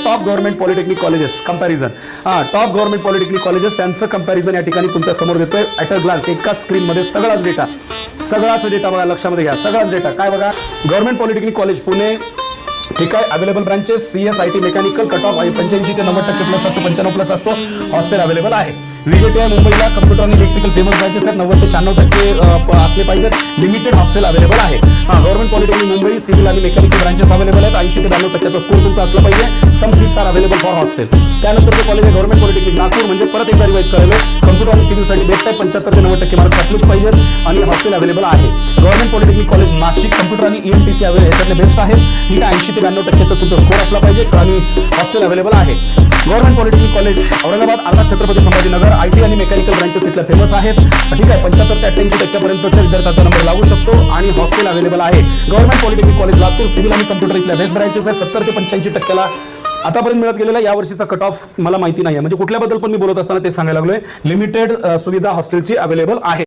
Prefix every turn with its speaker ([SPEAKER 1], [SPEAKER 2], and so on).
[SPEAKER 1] Top government polytechnic colleges comparison. Top government polytechnic colleges त्यांचं comparison या ठिकाणी तुमच्या समोर देतोय. ॲट अ ग्लान्स एका स्क्रीनमध्ये सगळाच डेटा बघा, लक्षामध्ये घ्या. सगळाच डेटा काय बघा, गव्हर्नमेंट पॉलिटेक्निक कॉलेज पुणे, ठीक आहे. Available branches CSIT mechanical, cut off 85 ते 90% प्लस असतो, 95 प्लस असतो. हॉस्टेल अवेलेबल आहे. VJTI मुंबईला कम्प्युटर आणि इलेक्ट्रिकल फेमस ब्रांचेस आहेत. 90 ते 96% असले पाहिजे. लिमिटेड हॉस्टेल अवेलेबल आहे. गव्हर्नमेंट पॉलिटेक्निक मुंबई सिव्हिल आणि मेकॅनिकल ब्रांचेस अवेलेबल आहेत. 80 ते 92% स्कोर तुमचा असला पाहिजे. Some seats are available for hostel. त्यानंतर जे कॉलेज आहे गव्हर्नमेंट पॉलिटेक्निक नागपूर, म्हणजे परत एकदा रिवाइज करायला कम्प्युटर आणि सिव्हिलसाठी बेस्ट आहे. 75 ते 90% मार्क्स असलेच पाहिजेत आणि हॉस्टेल अवेलेबल आहे. Government polytechnic college Nashik computer आणि EMTC ह्याच्यातले बेस्ट आहेत. ठीक आहे. 80 ते 92% तुमचा स्कोर असला पाहिजे आणि हॉस्टेल अवेलेबल आहे. Government polytechnic college Aurangabad, Azad Chhatrapati Sambhajinagar, IT आणि मेकॅनिकल ब्रांचेस तिथल्या फेमस आहेत. ठीक आहे. 75 ते 88% पर्यंतच्या विद्यार्थ्यांचा नंबर लागू शकतो आणि हॉस्टेल अवेलेबल आहे. Government polytechnic college Latur civil आणि कम्प्युटर इथल्या बेस्ट ब्रांचेस आहेत. 70 ते 85% आतापर्यंत मिळत गेलेला या वर्षीचा कट ऑफ मला माहिती नाही, म्हणजे कुठल्याबद्दल पण मी बोलत असताना ते सांगायला लागलोय. लिमिटेड सुविधा हॉस्टेलची अवेलेबल आहे.